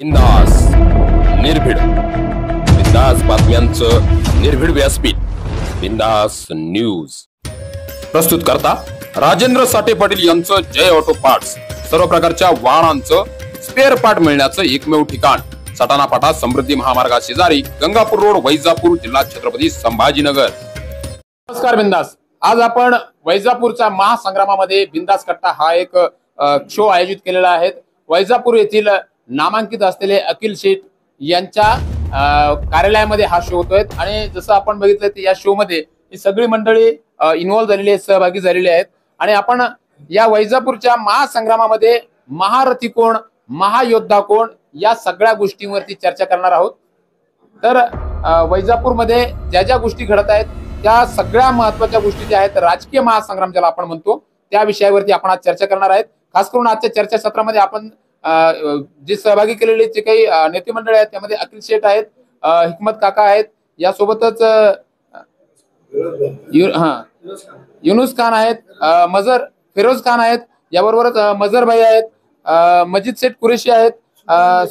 बिंदास निर्भीड बिंदास बातम्यांचं निर्भीड व्यासपीठ बिंदास न्यूज प्रस्तुत करता राजेंद्र साठे पाटील यांचं जय ऑटो पार्ट्स। सर्व प्रकारच्या वाहनांचं स्पेअर पार्ट मिळण्याचं एकमेव ठिकाण सटाणा पाटा समृद्धी महामार्गा शेजारी गंगापूर रोड वैजापूर जिल्हा छत्रपती संभाजीनगर। नमस्कार बिंदास। आज आपण वैजापूरच्या महासंग्रामामध्ये बिंदास कट्टा हा एक शो आयोजित केलेला आहे। वैजापूर येथील नामांकित असलेले अखिल शेठ यांच्या कार्यालयामध्ये हा शो होतोय आणि जसं आपण बघितलं या शो मध्ये ही सगळी मंडळी इन्व्हॉल्व झालेली आहेत, सहभागी झालेली आहेत आणि आपण या वैजापूरच्या महासंग्रामामध्ये महारथी कोण, महायोद्धा कोण या सगळ्या गोष्टींवरती चर्चा करणार आहोत। तर वैजापूरमध्ये ज्या ज्या गोष्टी घडत आहेत त्या सगळ्या महत्त्वाच्या गोष्टी ज्या आहेत राजकीय महासंग्राम ज्याला आपण म्हणतो त्या विषयावरती आपण आज चर्चा करणार आहेत। खास करून आजच्या चर्चासत्रामध्ये आपण जे सहभागी केलेले जे काही नेते मंडळ आहेत त्यामध्ये अखिल शेठ आहेत, हिकमत काका आहेत, यासोबतच युनुस खान आहेत, मजर फिरोज खान आहेत, याबरोबरच मजर भाई आहेत, मजिद शेठ कुरेशी आहेत,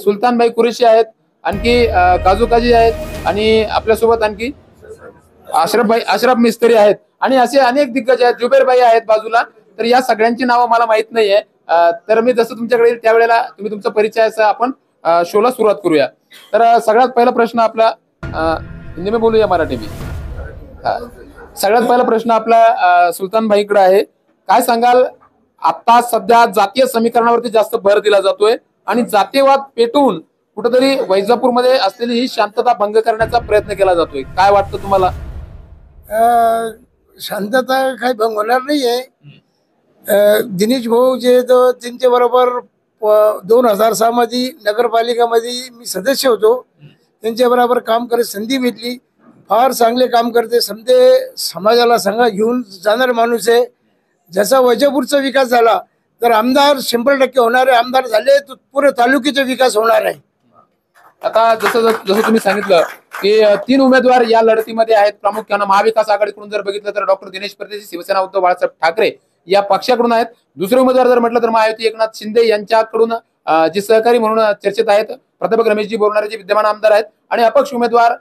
सुलतान भाई कुरेशी आहेत, आणखी काजू काजी आहेत आणि आपल्यासोबत आणखी अशरफ मिस्त्री आहेत आणि असे अनेक दिग्गज आहेत, जुबेर भाई आहेत बाजूला। तर या सगळ्यांची नावं मला माहित नाहीये, तर मी जसं तुमच्याकडे येईल त्यावेळेला तुम्ही तुमचा परिचयाचा आपण शोला सुरुवात करूया। तर सगळ्यात पहिला प्रश्न आपला हिंदी में बोलूया मराठी में? सगळ्यात पहिला प्रश्न आपला सुलतान भाईकडे आहे। काय सांगाल, आता सध्या जातीय समीकरणावरती जास्त भर दिला जातोय आणि जातीयवाद पेटवून कुठेतरी वैजापूरमध्ये असलेली ही शांतता भंग करण्याचा प्रयत्न केला जातोय, काय वाटतं तुम्हाला? शांतता काही भंग होणार नाहीये। दिनेश भाऊ जे त्यांच्या बरोबर 2006 मध्ये नगरपालिकामध्ये मी सदस्य होतो, त्यांच्या बरोबर काम करत संधी भेटली। फार चांगले काम करते, समजे समाजाला संघ घेऊन जाणारा माणूस आहे। जसा वैजापूरचा विकास झाला तर आमदार 100% होणार आहे, आमदार झाले तर पुरे तालुक्याचा विकास होणार आहे। आता जसं तुम्ही सांगितलं की 3 उमेदवार या लढतीमध्ये आहेत, प्रामुख्याने महाविकास आघाडीकडून जर बघितलं तर डॉक्टर दिनेश परदेशी शिवसेना उद्धव बाळासाहेब ठाकरे या पक्षाकडून आहेत। दुसरे उमेदवार जर म्हटलं तर महायुती एकनाथ शिंदे यांच्याकडून जे सहकारी म्हणून चर्चेत आहेत प्राध्यापक रमेशजी बोरणारे जे विद्यमान आमदार आहेत आणि अपक्ष उमेदवार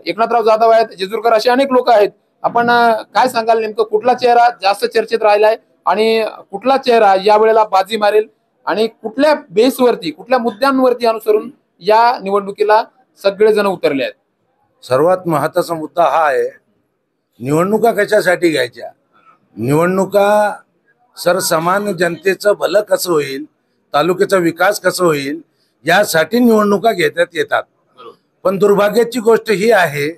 एकनाथराव जाधव आहेत, जेजूरकर असे अनेक लोक आहेत। आपण काय सांगाल, नेमकं कुठला चेहरा जास्त चर्चेत राहिलाय आणि कुठला चेहरा या वेळेला बाजी मारेल आणि कुठल्या बेसवरती कुठल्या मुद्द्यांवरती अनुसरून या निवडणुकीला सगळेजण उतरले आहेत? सर्वात महत्त्वाचा मुद्दा हा आहे, निवडणुका कशासाठी घ्यायच्या? निवडणुका सर्वसामान्य जनतेचं भलं कसं होईल, तालुक्याचा विकास कसं होईल यासाठी निवडणुका घेण्यात येतात। पण दुर्भाग्याची गोष्ट ही आहे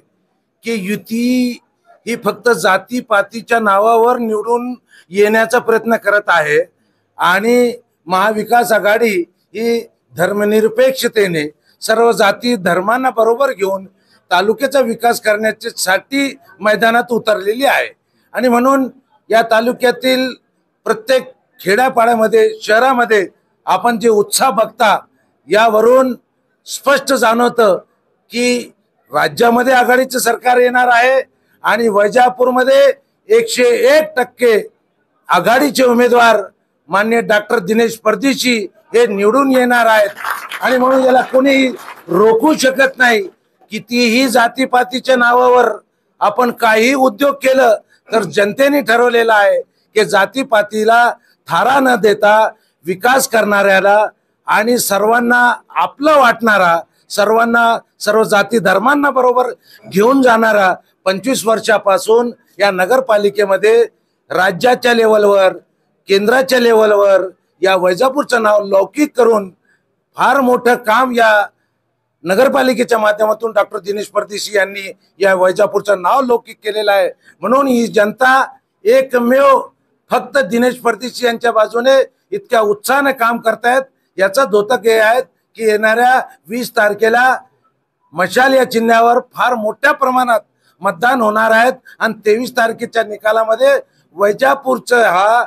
की युती ही फक्त जातीपातीच्या नावावर निवडून येण्याचा प्रयत्न करत आहे आणि महाविकास आघाडी ही धर्मनिरपेक्षतेने सर्व जाती धर्मांना बरोबर घेऊन तालुक्याचा विकास करण्यासाठी मैदानात उतरलेली आहे। आणि म्हणून या तालुक्यातील प्रत्येक खेड्यापाड्यामध्ये शहरामध्ये आपण जे उत्साह बघता यावरून स्पष्ट जाणवतं की राज्यामध्ये आघाडीचं सरकार येणार आहे आणि वैजापूरमध्ये 101% आघाडीचे उमेदवार माननीय डॉक्टर दिनेश परदेशी हे निवडून येणार आहेत। आणि म्हणून याला कोणीही रोखू शकत नाही। कितीही जातीपातीच्या नावावर आपण काही उद्योग केलं तर जनतेने ठरवलेलं आहे की जातीपातीला थारा न देता विकास करणाऱ्याला आणि सर्वांना आपलं वाटणारा, सर्व जाती धर्मांना बरोबर घेऊन जाणारा 25 वर्षापासून या नगरपालिकेमध्ये राज्याच्या लेवलवर केंद्राच्या लेवलवर या वैजापूरचं नाव लौकिक करून फार मोठं काम या नगरपालिकेच्या माध्यमातून डॉक्टर दिनेश परदेशी यांनी या वैजापूरचं नाव लौकिक केलेलं आहे। म्हणून ही जनता एकमेव फक्त दिनेश परदेशी यांच्या बाजूने इतक्या उत्साहाने काम करतायत। याचा द्योतक हे आहे की येणाऱ्या 20 तारखेला मशाल या चिन्हावर फार मोठ्या प्रमाणात मतदान होणार आहेत आणि 23 तारखेच्या निकालामध्ये वैजापूरचा हा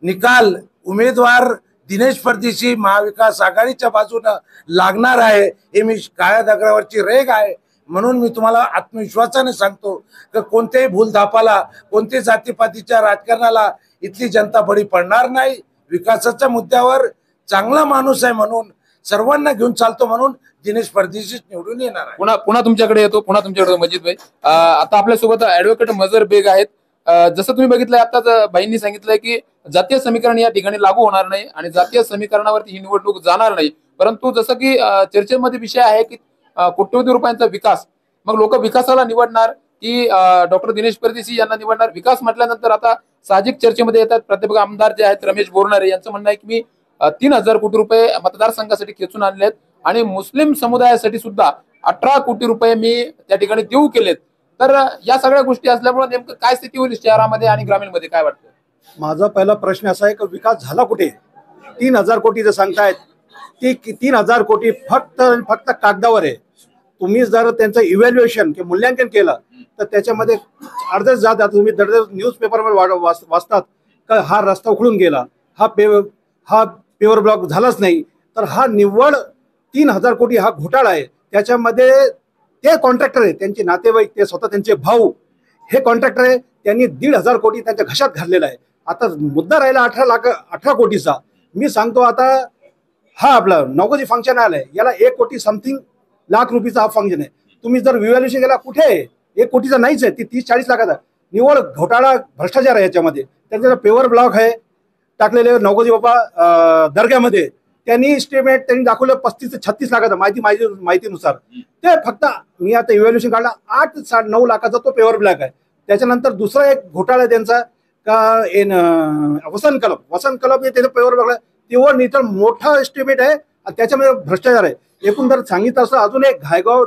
निकाल उमेदवार दिनेश परदेशी महाविकास आघाडीच्या बाजूने लागणार आहे। हे मी काळ्या दगडावरची रेघ आहे। म्हणून मी तुम्हाला आत्मविश्वासाने सांगतो की कोणत्याही भूलथापाला, कोणत्याही जातीपातीच्या राजकारणाला इथली जनता बळी पडणार नाही। विकासाच्या मुद्द्यावर चांगला माणूस आहे म्हणून सर्वांना घेऊन चालतो म्हणून दिनेश परदेशी निवडून येणार आहे. पुन्हा तुमच्याकडे येतो मजिद भाई. आता आपल्यासोबत ऍडव्होकेट मजर बेग आहेत. जसं तुम्ही बघितलंय आता भाईंनी सांगितलंय की जातीय समीकरण या ठिकाणी लागू होणार नाही आणि जातीय समीकरणावरती ही निवडणूक जाणार नाही. परंतु जसं की चर्चेमध्ये विषय आहे की कोट्यवधी रुपयांचा विकास, मग लोक विकासाला निवडणार की डॉक्टर दिनेश परदेशी यांना निवडणार? विकास म्हटल्यानंतर आता साहजिक चर्चेमध्ये येतात प्राध्यापक आमदार जे आहेत रमेश बोरनारे यांचं म्हणणं आहे की मी 3,000 कोटी रुपये मतदारसंघासाठी खेचून आणलेत आणि मुस्लिम समुदायासाठी सुद्धा 18 कोटी रुपये मी त्या ठिकाणी देऊ केलेत. तर या सगळ्या गोष्टी असल्यामुळे नेमकं काय स्थिती होईल शहरामध्ये आणि ग्रामीणमध्ये, काय वाटतं? माझा पहिला प्रश्न असा आहे की विकास झाला कुठे? 3,000 कोटी जे सांगतायत ती 3,000 कोटी फक्त कागदावर आहे. तुम्ही जर त्यांचं इव्हॅल्युएशन किंवा मूल्यांकन केलं तर त्याच्यामध्ये अर्धच जात तुम्ही न्यूज पेपरवर वाचतात का हा रस्ता उखडून गेला, हा पेवर ब्लॉक झालाच नाही. तर हा निव्वळ 3,000 कोटी हा घोटाळा आहे. त्याच्यामध्ये ते कॉन्ट्रॅक्टर आहे, त्यांचे नातेवाईक, ते स्वतः त्यांचे भाऊ हे कॉन्ट्रॅक्टर आहे. त्यांनी 1,500 कोटी त्यांच्या घशात घातलेला आहे. आता मुद्दा राहिला 18 कोटीचा. मी सांगतो आता हा आपला नौकरी फंक्शन आलाय, याला 1 कोटी समथिंग लाख रुपयाचा हा फंक्शन आहे. तुम्ही जर विव्हॅल्युएशन केला कुठे आहे? 1 कोटीचा नाहीच आहे, ती 30-40 लाखाचा निव्वळ घोटाळा भ्रष्टाचार आहे याच्यामध्ये. त्यांचा पेवर ब्लॉक आहे टाकलेले नौकरी बाबा दर्ग्यामध्ये, त्यांनी एस्टिमेट त्यांनी दाखवलं 35 ते 36 लाखाचा माहितीनुसार. ते फक्त मी आता इव्हॅल्युएशन काढला 8-9 लाखाचा तो पेवर ब्लॉक आहे. त्याच्यानंतर दुसरा एक घोटाळा आहे त्यांचा का वसंत क्लब हे त्याचं पेवर ब्लॉक आहे, तेव्हा नितर मोठा एस्टिमेट आहे आणि त्याच्यामध्ये भ्रष्टाचार आहे. एकूण जर सांगितलं असं अजून एक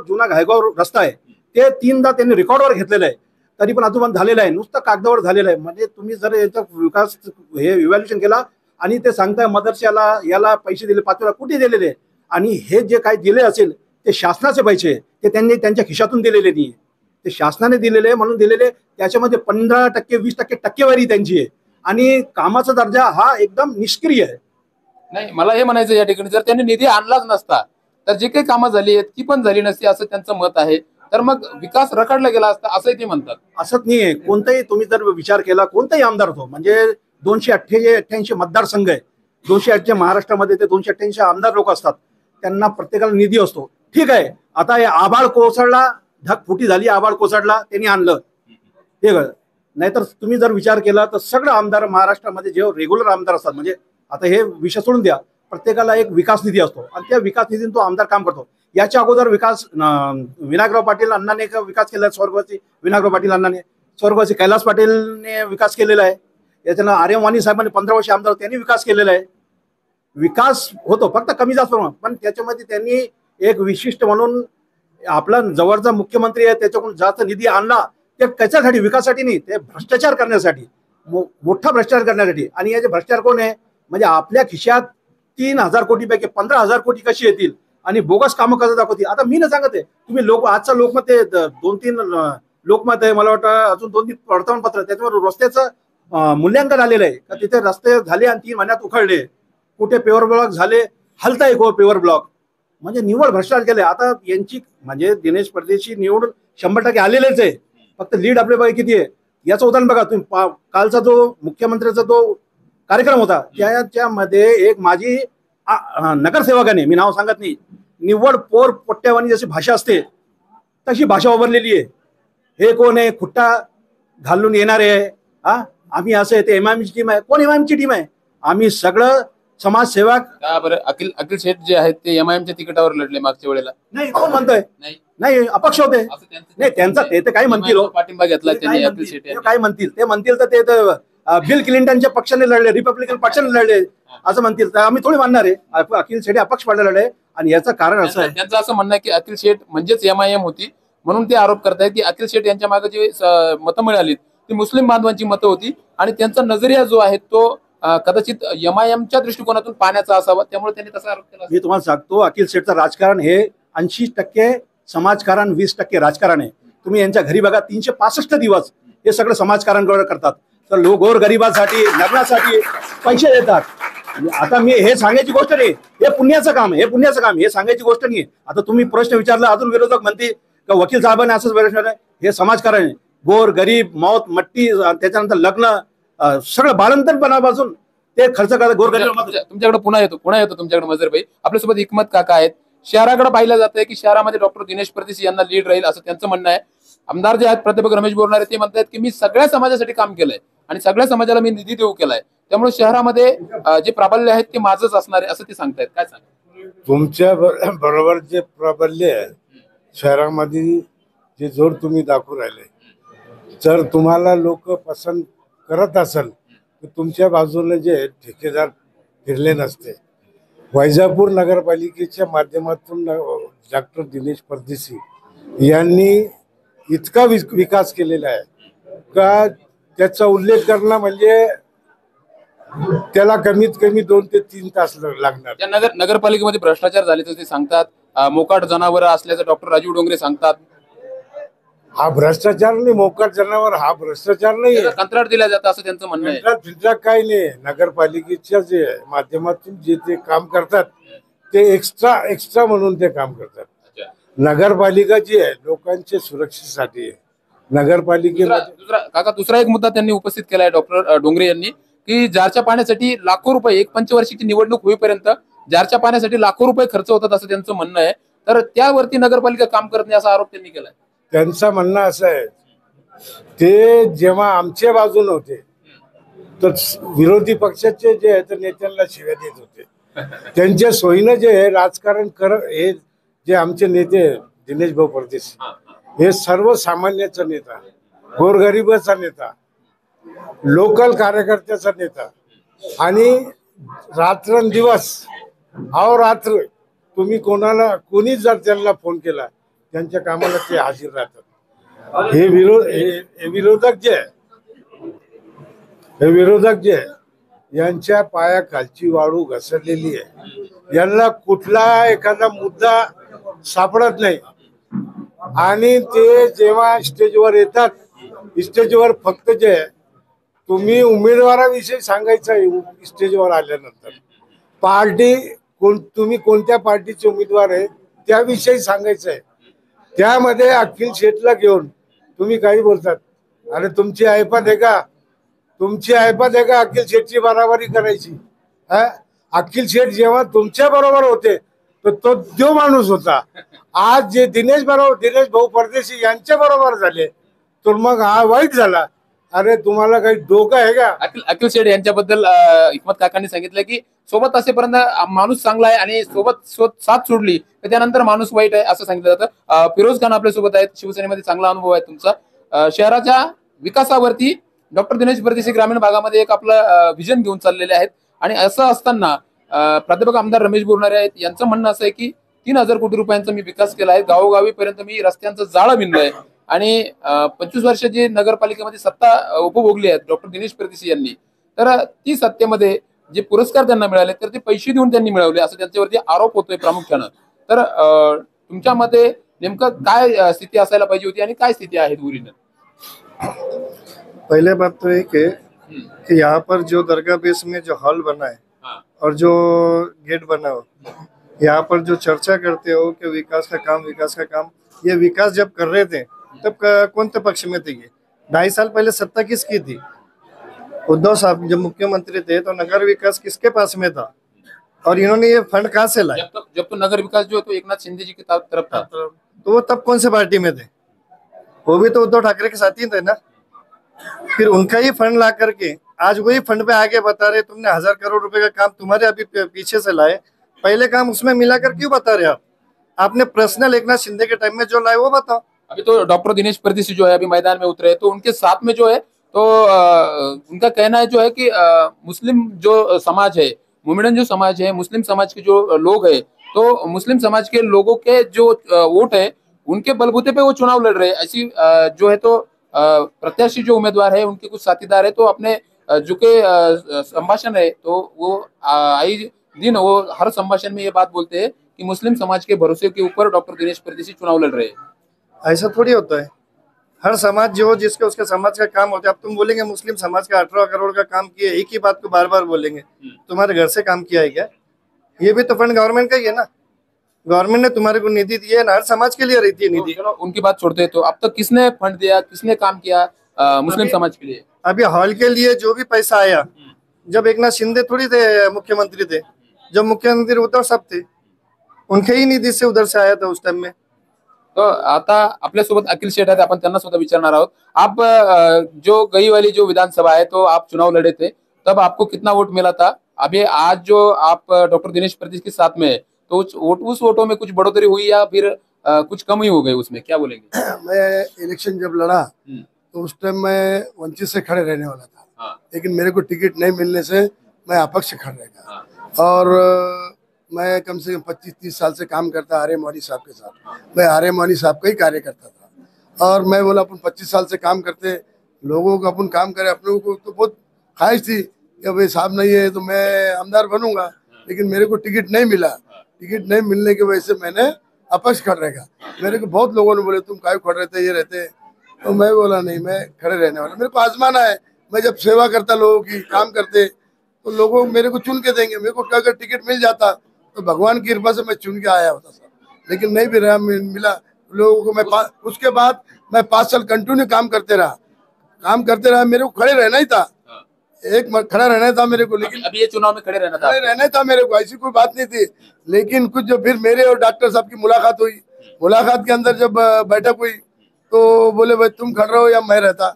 जुना घायगाव रस्ता आहे, ते 3दा त्यांनी रेकॉर्डवर घेतलेलं आहे, तरी पण अजून झालेलं आहे, नुसतं कागदावर झालेलं आहे. म्हणजे तुम्ही जर याचा विकास हे इव्हॅल्युएशन केला आणि ते सांगताय मदरशाला याला पैसे दिले 5 लाख कुठे दिलेले, आणि हे जे काही दिले असेल ते शासनाचे पैसे, ते त्यांनी त्यांच्या खिशातून दिलेले नाही, ते शासनाने दिलेले म्हणून दिलेले. त्याच्यामध्ये 15% 20% टक्केवारी त्यांची आहे आणि कामाचा दर्जा हा एकदम निष्क्रिय आहे. नाही, मला हे म्हणायचं या ठिकाणी जर त्यांनी निधी आणलाच नसता तर जे काही कामं झाली आहेत ती पण झाली नसती असं त्यांचं मत आहे. तर मग विकास रखडला गेला असता असंही ते म्हणतात. असंच नाहीये. कोणताही तुम्ही जर विचार केला कोणताही आमदार होतो, म्हणजे 288 मतदारसंघ आहे, 288 महाराष्ट्रामध्ये ते 288 आमदार लोक असतात, त्यांना प्रत्येकाला निधी असतो. ठीक आहे, आता हे आभाळ कोसळला, ढगफुटी झाली, आभाळ कोसळला, त्यांनी आणलं हे. नाहीतर तुम्ही जर विचार केला तर सगळं आमदार महाराष्ट्रामध्ये जे रेग्युलर आमदार असतात, म्हणजे आता हे विषय सोडून द्या, प्रत्येकाला एक विकास निधी असतो आणि त्या विकास निधीने तो आमदार काम करतो. याच्या अगोदर विनायकराव पाटील अण्णांनी विकास केला, स्वर्गवासी विनायकराव पाटील अण्णांनी, स्वर्गवासी कैलास पाटीलने विकास केलेला आहे. याच्यानं आर्यम वाणी साहेबांनी 15 वर्ष आमदार त्यांनी विकास केलेला आहे. विकास होतो फक्त कमी जास्त प्रमाणात, पण त्याच्यामध्ये त्यांनी एक विशिष्ट म्हणून आपला जवळचा मुख्यमंत्री आहे त्याच्याकडून जास्त निधी आणला, ते कशासाठी? विकासासाठी नाही, ते भ्रष्टाचार करण्यासाठी, मोठा भ्रष्टाचार करण्यासाठी. आणि याचे भ्रष्टाचार कोण आहे? म्हणजे आपल्या खिशात 3,000 कोटीपैकी 15,000 कोटी कशी येतील आणि बोगस कामं कसं दाखवतील. आता मी ना सांगत आहे, तुम्ही आजचा लोकमत आहे, 2-3 लोकमत आहे, मला वाटतं अजून 2-3 वर्तमानपत्र, त्याच्यावर रस्त्याचं मूल्यांकन आलेलं आहे का तिथे रस्ते झाले आणि 3 महिन्यात उखडले, कुठे पेवर ब्लॉक झाले, हलताय पेवर ब्लॉक, म्हणजे निव्वळ भ्रष्टाचार केले. आता यांची म्हणजे दिनेश परदेशी निवडून 100% आलेलेच आहे, फक्त लीड आपल्या किती आहे याचं उदाहरण बघा तुम्ही. कालचा जो मुख्यमंत्र्याचा जो कार्यक्रम होता त्याच्यामध्ये एक माझी नगरसेवकाने, मी नाव सांगत नाही, निव्वळ पोट्ट्यावानी जशी भाषा असते तशी भाषा वापरलेली आहे. हे कोण आहे? खुट्टा घालून येणारे आहे, आम्ही असं आहे, ते एमआयएमची टीम आहे. कोण एमआयएमची टीम आहे? आम्ही सगळं समाजसेवक. बरं, अखिल शेठ जे आहेत ते एमआयएमच्या तिकिटावर लढले मागच्या वेळेला. नाही, कोण म्हणतोय? नाही, अपक्ष होते. नाही, त्यांचा ते काय म्हणतील, पाठिंबा घेतला त्यांनी अखिल शेठ. काय म्हणतील? ते म्हणतील तर ते बिल क्लिंटनच्या पक्षाने लढले, रिपब्लिकन पक्षाने लढले असं म्हणतील, तर आम्ही थोडी मानणार आहे. अखिल शेठ अपक्ष पडले लढले, आणि याचं कारण असं आहे, त्यांचं असं म्हणणं आहे की अखिल शेठ म्हणजेच एमआयएम होती, म्हणून ते आरोप करतायत की अखिल शेठ यांच्या मागे जी मतं मिळाली ती मुस्लिम बांधवांची मतं होती आणि त्यांचा नजरिया जो आहे तो कदाचित एमआयएमच्या दृष्टिकोनातून पाहण्याचा असावा, त्यामुळे त्यांनी तसा आरोप केला. मी तुम्हाला सांगतो, अखिल शेठचं राजकारण हे 80% समाजकारण, 20% राजकारण आहे. तुम्ही यांच्या घरी बघा, 365 दिवस हे सगळं समाजकारण करतात. तर लोक गोरगरिबासाठी, लग्नासाठी पैसे देतात. आता मी हे सांगायची गोष्ट नाही, हे पुण्याचं काम, हे सांगायची गोष्ट नाही. आता तुम्ही प्रश्न विचारला, अजून विरोधक म्हणतील का वकील साहेबांनी असंच प्रश्न आहे. हे समाजकारण आहे. गोर गरीब, मौत मट्टी, त्याच्यानंतर लग्न, सगळं बाळंतपणापासून ते खर्च करतात गोरगरिबांमध्ये. तुमच्याकडे पुन्हा येतो तुमच्याकडे मजरभाई. आपल्यासोबत हिकमत काका आहेत. शहराकडे पाहिलं जातंय की शहरामध्ये डॉक्टर दिनेश परदेशी यांना लीड राहील असं त्यांचं म्हणणं आहे. आमदार जे आहेत प्राध्यापक रमेश बोरणारे ते म्हणतात की मी सगळ्या समाजासाठी काम केलंय आणि सगळ्या समाजाला मी निधी देऊ केलाय, त्यामुळे शहरामध्ये जे प्राबल्य आहेत ते माझंच असणार आहे असं ते सांगतायत. काय सांग तुमच्या बरोबर जे प्राबल्य आहे शहरामध्ये, जे जोर तुम्ही दाखवू राहिले, जर तुम्हाला लोक पसंत करत असेल तर तुमच्या बाजूने जे ठेकेदार फिरले नसते. वैजापूर नगरपालिकेच्या माध्यमातून डॉक्टर दिनेश परदेशी यांनी इतका विकास केलेला आहे का त्याचा उल्लेख करणं म्हणजे त्याला कमीत कमी 2 ते 3 तास लागणार. त्या नगरपालिकेमध्ये भ्रष्टाचार झाल्याचं ते सांगतात. मोकाट जनावर असल्याचं डॉक्टर राजीव डोंगरे सांगतात. हा भ्रष्टाचार नाही, मोकाट जनावर हा भ्रष्टाचार नाही, कंत्राट दिला जातं असं त्यांचं म्हणणं आहे. काही नाही. नगरपालिकेच्या जे माध्यमातून जे ते काम करतात ते एक्स्ट्रा म्हणून ते काम करतात. नगरपालिका जी आहे लोकांच्या सुरक्षेसाठी आहे. नगरपालिकेमध्ये दुसरा एक मुद्दा त्यांनी उपस्थित केलाय डॉक्टर डोंगरे यांनी की जारच्या पाण्यासाठी लाखो रुपये, एक पंचवार्षिकची निवडणूक होईपर्यंत जारच्या पाण्यासाठी लाखो रुपये खर्च होतात असं त्यांचं म्हणणं आहे. तर त्यावरती नगरपालिका काम करत नाही असा आरोप त्यांनी केलाय. त्यांचं म्हणणं असं आहे, ते जेव्हा आमच्या बाजून होते तर विरोधी पक्षाचे जे आहे तर नेत्यांना शिव्या देत होते. त्यांच्या सोयीनं जे आहे राजकारण हे जे आमचे नेते दिनेश भाऊ परदेशी हे सर्वसामान्याचा नेता, गोरगरिबाचा नेता, लोकल कार्यकर्त्याचा नेता आणि रात्रंदिवस अहोरात्र तुम्ही कोणी जर त्यांना फोन केला त्यांच्या कामाला ते हजर राहतात. हे विरोधक जे आहे यांच्या पायाखालची वाळू घसरलेली आहे. यांना कुठला एखादा मुद्दा सापडत नाही आणि ते जेव्हा स्टेजवर येतात, स्टेजवर फक्त जे आहे तुम्ही उमेदवाराविषयी सांगायचं आहे. स्टेजवर आल्यानंतर तुम्ही कोणत्या पार्टीचे उमेदवार आहे त्याविषयी सांगायचं आहे. त्यामध्ये अखिल शेठला घेऊन तुम्ही काही बोलतात. अरे तुमची ऐपत आहे का? अखिल शेठची बराबरी करायची? अखिल शेठ जेव्हा तुमच्या बरोबर होते तर तो माणूस होता. आज जे दिनेश भाऊ परदेशी यांच्या बरोबर झाले तर मग हा वाईट झाला. अरे तुम्हाला काही डोकं आहे का? अखिल शेठ यांच्याबद्दल हिकमत काकांनी सांगितलं की सोबत असेपर्यंत माणूस चांगला आहे आणि सोबत साथ सोडली तर त्यानंतर माणूस वाईट आहे असं सांगितलं जातं. फिरोज खान आपल्या सोबत आहेत. शिवसेनेमध्ये चांगला अनुभव आहे तुमचा. शहराच्या विकासावरती डॉक्टर दिनेश परदेशी ग्रामीण भागामध्ये एक आपलं व्हिजन घेऊन चाललेले आहेत आणि असं असताना प्राध्यापक आमदार रमेश बोरणारे आहेत. यांचं म्हणणं असं आहे की 3,000 कोटी रुपयांचा मी विकास केला आहे. गावोगावीपर्यंत मी रस्त्यांचं जाळं विणलंय आणि 25 वर्षाची नगरपालिकेमध्ये सत्ता उपभोगली आहेत डॉक्टर दिनेश परदेशी यांनी. तर ती सत्तेमध्ये जे पुरस्कार त्यांना मिळाले तर ते पैसे देऊन त्यांनी मिळवले असं त्यांच्यावरती आरोप होतोय प्रामुख्यानं. तर तुमच्या मते नेमकं काय स्थिती असायला पाहिजे होती आणि काय स्थिती आहे ओरिजिनल? पहले बात तो एक है कि यहाँ पर जो दरगाह बेस में जो हॉल बना है और जो गेट बना हो, यहाँ पर जो चर्चा करते हो कि विकास का काम, ये विकास जब कर रहे थे तब कौन से पक्ष में थे? ये 2.5 साल पहले सत्ता किसकी थी? उद्धव साहब जब मुख्यमंत्री थे तो नगर विकास किसके पास में था और इन्होंने ये फंड कहाँ से लाए? जब तो नगर विकास जो है तो एकनाथ शिंदे जी की तरफ था. तो वो तब कौन से पार्टी में थे? वो भी तो उद्धव ठाकरे के साथ ही थे ना. फिर उनका ही फंड ला करके आज वही फंड पे आगे बता रहे तुमने 1,000 करोड़ रुपए का काम तुम्हारे अभी पीछे से लाए, पहले काम उसमें मिलाकर क्यों बता रहे आप? आपने पर्सनल एकनाथ शिंदे के टाइम में जो लाए वो बताओ. अभी तो डॉक्टर दिनेश परदेशी जो है अभी मैदान में उतरे तो उनके साथ में जो है तो उनका कहना है जो है कि मुस्लिम जो समाज है, मोमिडन जो समाज है, मुस्लिम समाज के जो लोग है तो मुस्लिम समाज के लोगों के जो वोट है उनके बलबूते पे वो चुनाव लड़ रहे हैं. ऐसी जो है तो प्रत्याशी जो उम्मीदवार है उनके कुछ साथीदार है तो अपने जो के संभाषण है तो वो आई दिन वो हर संभाषण में ये बात बोलते हैं कि मुस्लिम समाज के भरोसे के ऊपर डॉक्टर दिनेश परदेशी चुनाव लड़ रहे हैं. ऐसा थोड़ी होता है. हर समाज जो जिसके उसके समाज का काम होता है. अब तुम बोलेंगे मुस्लिम समाज का 18 करोड़ का काम किया, एक ही बात को बार बार बोलेंगे. तुम्हारे घर से काम किया है क्या? ये भी तो फंड गवर्नमेंट का ही है ना. गवर्नमेंट ने तुम्हारे को निधि दी है ना, हर समाज के लिए रहती है निधि. चलो उनकी बात छोड़ते हैं तो अब तक किसने फंड दिया, किसने काम किया मुस्लिम समाज के लिए? अभी हॉल के लिए जो भी पैसा आया जब एकनाथ शिंदे थोड़ी थे मुख्यमंत्री थे, जब मुख्यमंत्री उद्धव साहब थे, उनके ही निधी से उधर से आया था उस टाइम में। तो आता आपल्यासोबत अखिल शेठ आहेत, आपण त्यांना सुद्धा विचारणार आहोत। आप जो गई वाली जो विधानसभा है तो आप चुनाव लड़े थे, तब आपको कितना वोट मिला था? अभी आज जो आप डॉक्टर दिनेश प्रदेश के साथ में है, तो उस वोटों में कुछ बढ़ोतरी हुई या फिर कुछ कम ही हो गई, उसमें क्या बोलेंगे? मैं इलेक्शन जब लड़ा तो उस टाइम मैं वंचित से खड़े रहने वाला था। हाँ। लेकिन मेरे को टिकट नहीं मिलने से मैं अपक्ष खड़ा रह गया। हाँ। और मैं कम से कम 25-30 साल से काम करता आर्य मोहनी साहब के साथ। मैं आर्य मोहनी साहब का ही कार्य करता था और मैं बोला अपन 25 साल से काम करते, लोगों को अपन काम करे, अपने को तो बहुत ख्वाहिश थी कि भाई साहब नहीं है तो मैं आमदार बनूंगा, लेकिन मेरे को टिकट नहीं मिला। टिकट नहीं मिलने की वजह से मैंने अपक्ष खड़ा रहेगा। मेरे को बहुत लोगों ने बोले तुम काहे खड़े रहते, ये रहते, तो मैं बोला नहीं, मैं खड़े रहने वाला। मेरे को आजमाना है। मैं जब सेवा करता लोगों की, काम करते, तो लोगों मेरे को चुन के देंगे। मेरे को अगर टिकट मिल जाता तो भगवान की कृपा से मैं चुन के आया होता सर, लेकिन नहीं भी रहा, मिला लोगों को। मैं उसके बाद मैं 5 साल कंटिन्यू काम करते रहा। मेरे को खड़े रहना ही था, खड़ा रहना था मेरे को। लेकिन अभी ये चुनाव में खड़े रहना था मेरे को, ऐसी कोई बात नहीं थी। लेकिन कुछ जो फिर मेरे और डॉक्टर साहब की मुलाकात हुई, मुलाकात के अंदर जब बैठक हुई तो बोले भाई तुम खड़ रहे हो या मैं रहता।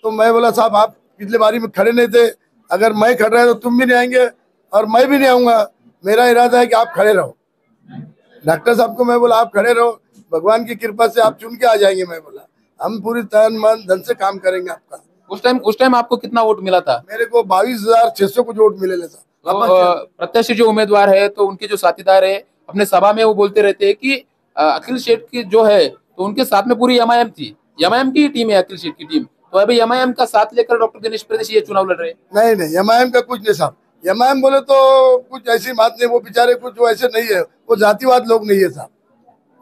तो मैं बोला साहब आप पिछले बारी में खड़े नहीं थे, अगर मैं खड़ रहा है तो तुम भी नहीं आएंगे और मैं भी नहीं आऊंगा। मेरा इरादा है कि आप खड़े रहो। डॉक्टर साहब को मैं बोला आप खड़े रहो, भगवान की कृपा से आप चुन के आ जाएंगे। मैं बोला हम पूरी तन मन धन से काम करेंगे आपका। उस टाइम आपको कितना वोट मिला था? मेरे को 22,600 कुछ वोट मिले था। प्रत्याशी जो उम्मीदवार है तो उनके जो साथीदार है अपने सभा में वो बोलते रहते हैं कि अखिल शेठ की जो है तो उनके साथ में पूरी एमआईएम थी, एमआईएम की टीम है अखिल शेठ की टीम। तो अभी एमआईएम का साथ लेकर डॉक्टर दिनेश प्रदेश ये चुनाव लड़ रहे हैं। नहीं एमआईएम का कुछ नहीं साहब। एमआईएम बोले तो कुछ ऐसी बात नहीं, वो बेचारे कुछ वो ऐसे नहीं है, वो जातिवाद लोग नहीं है साहब।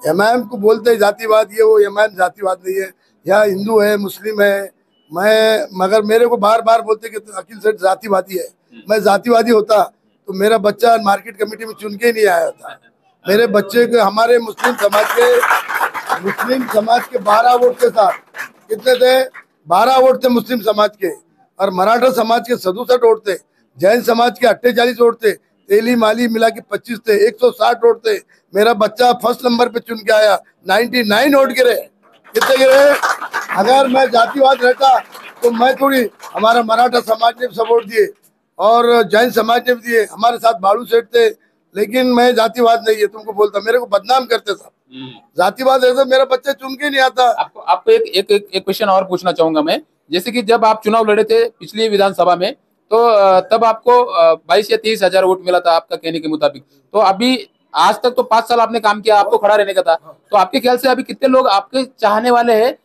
एमआईएम को बोलते हैं जातिवाद, ये वो एमआईएम जातिवाद नहीं है। यहाँ हिंदू है, मुस्लिम है। मगर मेरे को बार बार बोलते कि अखिल सेठ जातिवादी है। मैं जातिवादी होता तो मेरा बच्चा मार्केट कमेटी में चुन के ही नहीं आया होता। मेरे बच्चे के हमारे मुस्लिम समाज के 12 वोट के साथ, कितने थे? 12 वोट थे मुस्लिम समाज के, और मराठा समाज के 67 वोट थे, जैन समाज के 48 वोट थे, तेली माली मिला के 25 थे, 160 वोट थे। मेरा बच्चा फर्स्ट नंबर पे चुन के आया, 99 वोट गिरे। कितने गिरे? अगर मैं जातिवाद रहता तो मैं थोड़ी, हमारा मराठा समाज ने सपोर्ट दिए और जैन समाज ने भी दिए, हमारे साथ बालू सेठ थे। लेकिन मैं जातिवाद नहीं है तुमको बोलता, मेरे को बदनाम करते साहब। जातिवाद है तो मेरा बच्चा चुन के नहीं आता। आपको एक क्वेश्चन और पूछना चाहूंगा मैं, जैसे कि जब आप चुनाव लड़े थे पिछली विधानसभा में तो तब आपको 22 या 23 हजार वोट मिला था आपका कहने के मुताबिक। तो अभी आज तक तो 5 साल आपने काम किया, आपको खड़ा रहने का था, तो आपके ख्याल से अभी कितने लोग आपके चाहने वाले हैं?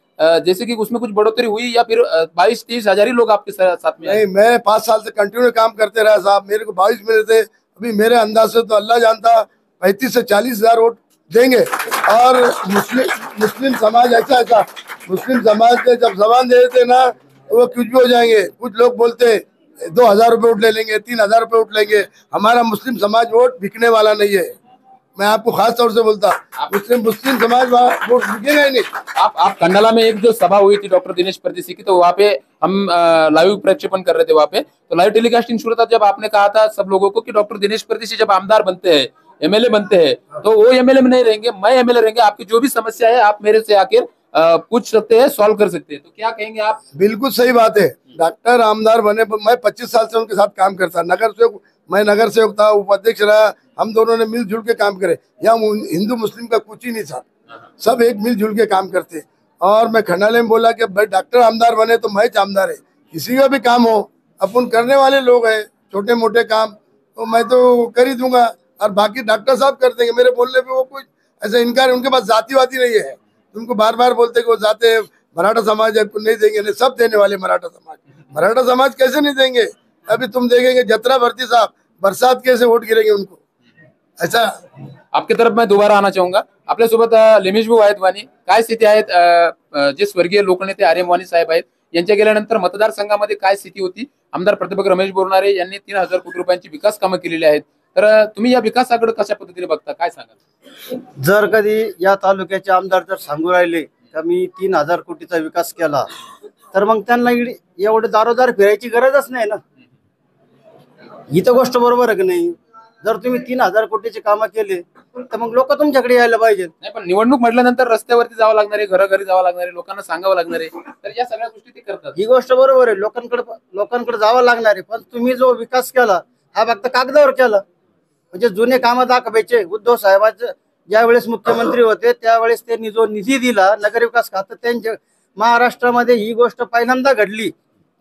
जैसे कि उसमें कुछ बढ़ोतरी हुई या फिर 22-23 हजार ही लोग आपके साथ में? नहीं, मैं 5 साल से कंटिन्यू काम करते रहा साहब। मेरे को 22 मिले थे। अभी मेरे अंदाज से तो अल्लाह जानता 35 से 40 हजार वोट देंगे। और मुस्लिम समाज ऐसा मुस्लिम समाज के जब जबान दे देते ना तो वो कुछ भी हो जाएंगे। कुछ लोग बोलते 2,000 रुपये वोट ले लेंगे, 3,000 रुपये वोट लेंगे। हमारा मुस्लिम समाज वोट बिकने वाला नहीं है। मैं आपको खास तौर से बोलता, मुस्लिम समाज वोट बिकेगा ही नहीं। आप कंडला में एक जो सभा हुई थी डॉक्टर दिनेश परदेशी की, तो वहाँ पे हम लाइव प्रक्षेपण कर रहे थे वहाँ पे, तो लाइव टेलीकास्टिंग शुरू था। जब आपने कहा था सब लोगों को कि डॉक्टर दिनेश परदेशी जब आमदार बनते हैं, एमएलए बनते हैं, तो वो एमएलए में नहीं रहेंगे, मैं एमएलए रहेंगे। आपकी जो भी समस्या है आप मेरे से आकर पूछ सकते हैं, सॉल्व कर सकते हैं। तो क्या कहेंगे आप? बिल्कुल सही बात है। डॉक्टर आमदार बने, मैं 25 साल से उनके साथ काम करता। मैं नगर सेवक था, उपाध्यक्ष रहा। हम दोनों ने मिलजुल के काम करे। यहाँ हिंदू मुस्लिम का कुछ ही नहीं था, सब एक मिलजुल के काम करते। और मैं खंडाले में बोला कि भाई डॉक्टर आमदार बने तो मैं आमदार है, किसी का भी काम हो, अपन करने वाले लोग हैं, छोटे मोटे काम तो मैं तो कर ही दूंगा और बाकी डॉक्टर साहब कर देंगे। मेरे बोलने पे वो कुछ ऐसा इनकार, उनके पास जातिवादी नहीं है। तुमको बार बार बोलते कि वो जाते मराठा समाज है, नहीं देंगे, नहीं सब देने वाले मराठा समाज कैसे नहीं देंगे? अभी तुम देखेंगे जत्रा भरती साहब बरसात कैसे वोट गिरेंगे उनको, ऐसा। आपकी तरफ मैं दोबारा आना चाहूंगा। आपल्यासोबत लिमेश भाऊ आहेत वाणी, काय स्थिती आहेत? जे स्वर्गीय लोकनेते आर्य वाणी साहेब आहेत, यांच्या गेल्यानंतर मतदारसंघामध्ये काय स्थिती होती? आमदार प्राध्यापक रमेश बोरनारे यांनी 3,000 कोटी रुपयांची विकास कामं केलेली आहेत। तर तुम्ही या विकासाकडे कशा पद्धतीने बघता, काय सांगाल? जर कधी या तालुक्याचे आमदार जर सांगू राहिले का मी 3,000 कोटीचा विकास केला, तर मग त्यांना एवढे दारोदार फिरायची गरजच नाही ना। ही तर गोष्ट बरोबर आहे की नाही? जर तुम्ही 3,000 कोटीचे कामं केले तर मग लोक तुमच्याकडे यायला पाहिजे. नाही, पण निवडणूक म्हटल्यानंतर रस्त्यावरती जावं लागणार आहे, घरोघरी जावं लागणार आहे, लोकांना सांगावं लागणार आहे, तर या सगळ्या गोष्टी ते करतात. ही गोष्ट बरोबर आहे, लोकांकडे जावं लागणार आहे. पण तुम्ही जो विकास केला हा फक्त कागदावर केला. म्हणजे जुने कामं दाखवायचे. उद्धव साहेबांचे ज्यावेळेस मुख्यमंत्री होते त्यावेळेस त्यांनी जो निधी दिला नगरविकास खातं, त्यांच्या महाराष्ट्रामध्ये ही गोष्ट पहिल्यांदा घडली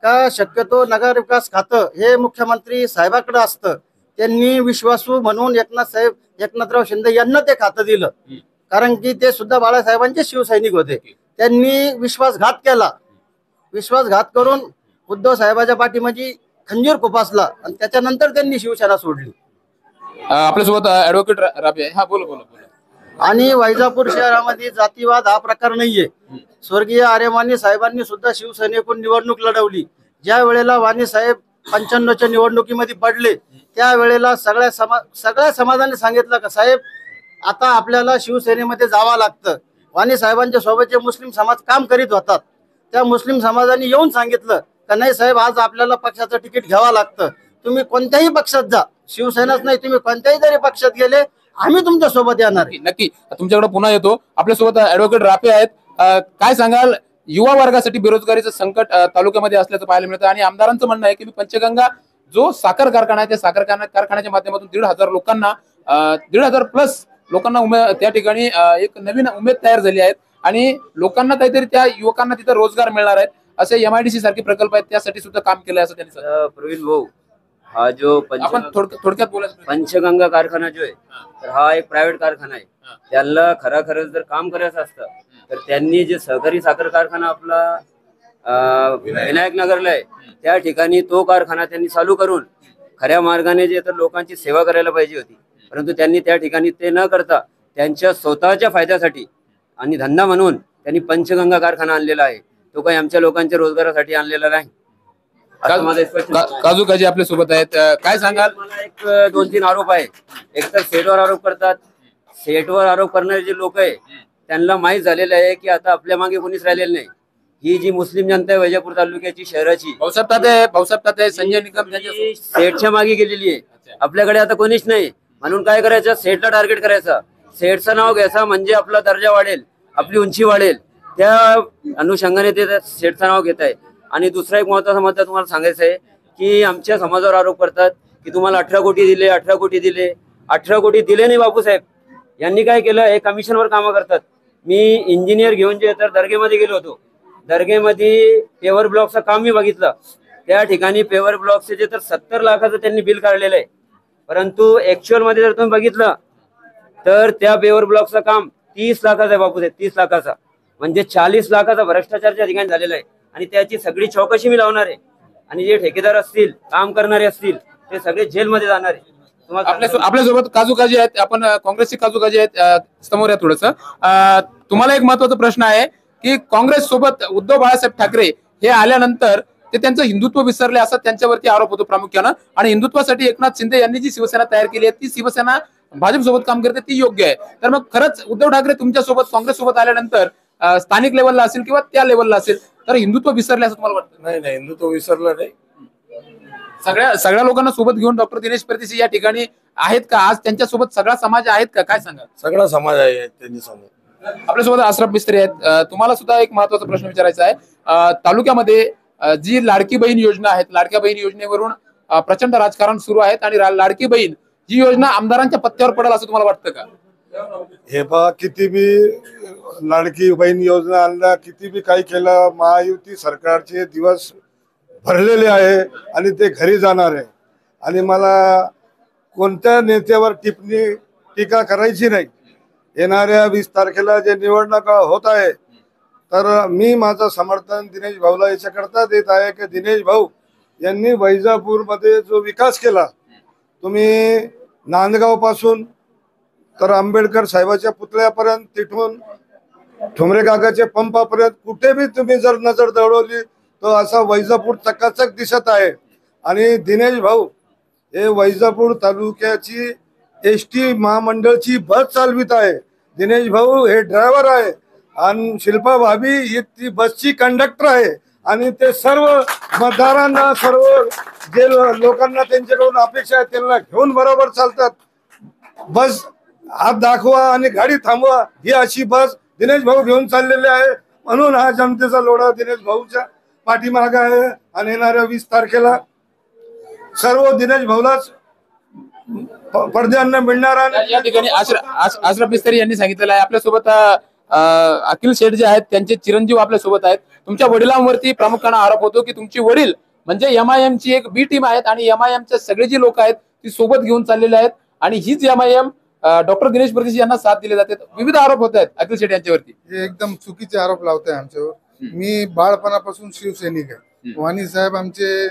का शक्यतो नगरविकास खातं हे मुख्यमंत्री साहेबाकडे असतं. त्यांनी विश्वासू म्हणून एकनाथराव शिंदे यांना ते खातं दिलं, कारण की ते सुद्धा बाळासाहेबांचे शिवसैनिक होते. त्यांनी विश्वासघात केला. विश्वासघात करून उद्धव साहेबाच्या पाठीमागे खंजीर खुपासला आणि त्याच्यानंतर त्यांनी शिवसेना सोडली. आपल्यासोबत ऍडव्होकेट राबे. हा, बोला बोला बोला. आणि वैजापूर शहरामध्ये जातीवाद हा प्रकार नाहीये. स्वर्गीय आर्य वाणी साहेबांनी सुद्धा शिवसेनेकडून निवडणूक लढवली. ज्या वेळेला वाणी साहेब 95च्या निवडणुकीमध्ये पडले त्यावेळेला सगळ्या समाजाने सांगितलं का साहेब आता आपल्याला शिवसेनेमध्ये जावं लागतं. वाणी साहेबांच्या सोबतचे मुस्लिम समाज काम करीत होतात. त्या मुस्लिम समाजाने येऊन सांगितलं का नाही साहेब आज आपल्याला पक्षाचं तिकीट घ्यावं लागतं. तुम्ही कोणत्याही पक्षात जा, शिवसेनाच नाही तुम्ही कोणत्याही जरी पक्षात गेले आम्ही तुमच्या सोबत येणार. नक्की तुमच्याकडे पुन्हा येतो. आपल्यासोबत ऍडव्होकेट रापे आहेत. काय सांगाल, युवा वर्गासाठी बेरोजगारीचं संकट तालुक्यामध्ये असल्याचं पाहायला मिळतं आणि आमदारांचं म्हणणं आहे की पंचगंगा जो साखर कारखाना आहे त्या साखर कारखान्याच्या माध्यमातून 1,500 लोकांना 1,500 प्लस लोकांना त्या ठिकाणी एक नवीन उमेद तयार झाली आहेत आणि लोकांना काहीतरी त्या युवकांना तिथे रोजगार मिळणार आहेत. असे MIDC सारखे प्रकल्प आहेत त्यासाठी सुद्धा काम केलंय असं त्यांनी सांगितलं. प्रवीण भाऊ, हा जो थोडक्यात बोलायचं पंचगंगा कारखाना जो आहे तर हा एक प्रायव्हेट कारखाना आहे. त्यांना खरंच जर काम करायचं असतं तर त्यांनी जे सहकारी साखर कारखाना आपला विनायक नगरला आहे त्या ठिकाणी तो कारखाना त्यांनी चालू करून खऱ्या मार्गाने जे तर लोकांची सेवा करायला पाहिजे होती. परंतु त्यांनी त्या ठिकाणी ते न करता त्यांच्या स्वतःच्या फायद्यासाठी आणि धंदा म्हणून त्यांनी पंचगंगा कारखाना आणलेला आहे. तो काही आमच्या लोकांच्या रोजगारासाठी आणलेला नाही. काजू काजी आपल्या सोबत आहेत. काय सांगाल? मला एक 2-3 आरोप आहे. एक तर सेटवर आरोप करतात. सेटवर आरोप करणारे जे लोक आहे त्यांना माहीत झालेलं आहे की आता आपल्या मागे कोणीच राहिलेलं नाही. ही जी मुस्लिम जनता आहे वैजापूर तालुक्याची शहराची भाऊसाहेब ताते संजय निकम सेटच्या मागे गेलेली आहे. आपल्याकडे आता कोणीच नाही म्हणून काय करायचं, सेटला टार्गेट करायचं. सेटचं नाव घ्यायचं म्हणजे आपला दर्जा वाढेल, आपली उंची वाढेल. त्या अनुषंगाने ते सेटचं नाव घेत आहे. आणि दुसरा एक महत्वाचा मुद्दा तुम्हाला सांगायचं आहे की आमच्या समाजावर आरोप करतात की तुम्हाला 18 कोटी दिले, 18 कोटी दिले. 18 कोटी दिले नाही बापूसाहेब. यांनी काय केलं, हे कमिशनवर कामं करतात. मी इंजिनियर घेऊन जे तर दर्गेमध्ये गेलो होतो. दर्गेमध्ये पेवर ब्लॉकचं काम मी बघितलं. त्या ठिकाणी पेवर ब्लॉकचे जे तर 70 लाखाचं त्यांनी बिल काढलेलं आहे. परंतु ऍक्च्युअल मध्ये जर तुम्ही बघितलं तर त्या पेवर ब्लॉकचं काम 30 लाखाचं आहे बापूसाहेब, 30 लाखाचा. म्हणजे 40 लाखाचा भ्रष्टाचार त्या ठिकाणी झालेला आहे. आणि त्याची सगळी चौकशी मी लावणार आहे. आणि जे ठेकेदार असतील, काम करणारे असतील ते सगळे जेलमध्ये जाणार आहे. आपल्यासोबत काजू काजी आहेत. आपण काँग्रेसचे काजू काजी आहेत. समोर या थोडस. तुम्हाला एक महत्वाचा प्रश्न आहे की काँग्रेस सोबत उद्धव बाळासाहेब ठाकरे हे आल्यानंतर ते त्यांचं हिंदुत्व विसरले असा त्यांच्यावरती आरोप होतो प्रामुख्यानं. आणि हिंदुत्वासाठी एकनाथ शिंदे यांनी जी शिवसेना तयार केली आहे ती शिवसेना भाजप सोबत काम करते ती योग्य आहे. तर मग खरंच उद्धव ठाकरे तुमच्यासोबत काँग्रेस सोबत आल्यानंतर स्थानिक लेवलला असेल किंवा त्या लेवलला असेल तर हिंदुत्व विसरले असं तुम्हाला वाटतं? नाही, हिंदुत्व विसरलं नाही. सगळ्या लोकांना सोबत घेऊन डॉक्टर दिनेश परदेशी या ठिकाणी आहेत का? आज त्यांच्या सोबत सगळा समाज आहेत का? काय सांगा? सगळा समाज आहे त्यांच्यासमोर. आपल्यासोबत अशरफ मिस्त्री आहेत. तुम्हाला सुद्धा एक महत्वाचा प्रश्न विचारायचा आहे. तालुक्यामध्ये जी लाडकी बहीण योजना आहेत, लाडक्या बहीण योजनेवरून प्रचंड राजकारण सुरू आहेत आणि लाडकी बहीण जी योजना आमदारांच्या पत्त्यावर पडेल असं तुम्हाला वाटतं का? हे पहा, किती बी लाडकी बहीण योजना आणल्या, किती बी काही केलं, महायुती सरकारचे दिवस भरलेले आहे आणि ते घरी जाणार आहे. आणि मला कोणत्या नेत्यावर टीका करायची नाही. येणाऱ्या 20 तारखेला जे निवडणुका होत आहे तर मी माझं समर्थन दिनेश भाऊला याच्याकरता देत आहे की दिनेश भाऊ यांनी वैजापूरमध्ये जो विकास केला, तुम्ही नांदगाव पासून तर आंबेडकर साहेबाच्या पुतळ्यापर्यंत, तिथून ठोंबरे काकाच्या पंपापर्यंत कुठे बी तुम्ही जर नजर दौडवली तो असा वैजापूर चकाचक दिसत आहे. आणि दिनेश भाऊ हे वैजापूर तालुक्याची ST महामंडळची बस चालवित आहे. दिनेश भाऊ हे ड्रायव्हर आहे आणि शिल्पा भाभी ही ती बसची कंडक्टर आहे. आणि ते सर्व मतदारांना, सर्व जे लोकांना त्यांच्याकडून अपेक्षा आहे त्यांना घेऊन बरोबर चालतात. बस हात दाखवा आणि गाडी थांबवा ही अशी बस दिनेश भाऊ घेऊन चाललेले आहे. म्हणून हा जनतेचा लोढा दिनेश भाऊच्या पाठीमागे आहे. आणि येणाऱ्या 20 तारखेला सर्व दिनेश भाऊलाच पडद्यांना मिळणार आहे. या ठिकाणी अशरफ मिस्त्री यांनी सांगितलेलं आहे. आपल्यासोबत अखिल शेठ जे आहेत त्यांचे चिरंजीव आपल्यासोबत आहेत. तुमच्या वडिलांवरती प्रामुख्याने आरोप होतो की तुमची वडील म्हणजे MIM ची एक बी टीम आहेत आणि MIM चे सगळे जी लोक आहेत ती सोबत घेऊन चाललेले आहेत आणि हीच MIM डॉक्टर दिनेश परदेशी यांना साथ दिले जाते. विविध आरोप होत आहेत अखिल शेठ यांच्यावरती. हे एकदम चुकीचे आरोप लावत आहे आमच्यावर. मी बाळपणापासून शिवसैनिक आहे. वाणी साहेब आमचे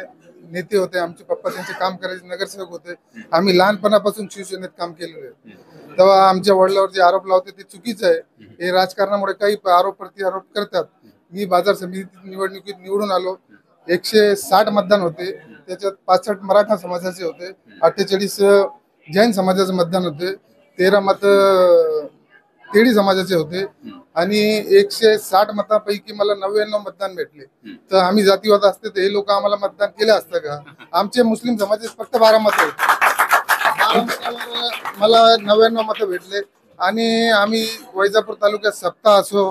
नेते होते, आमचे पप्पा त्यांचे काम करायचे नगरसेवक होते. आम्ही लहानपणापासून शिवसेनेत काम केलेलं आहे. तेव्हा आमच्या वडिलांवर जे आरोप लावते ते चुकीचं आहे. हे राजकारणामुळे काही आरोप प्रत्यारोप करतात. मी बाजार समिती निवडणुकीत निवडून आलो. 160 मतदान होते, त्याच्यात 65 मराठा समाजाचे होते, 48 जैन समाजाचे मतदान होते, 13 मत तेडी समाजाचे होते आणि 160 मतांपैकी मला 99 मतदान भेटले. तर आम्ही जातीवाद असते तर हे लोक आम्हाला मतदान केलं असतं का? आमचे मुस्लिम समाजाचे फक्त 12 मत होते, मला 99 मतं भेटले. आणि आम्ही वैजापूर तालुक्यात सप्ताह असो,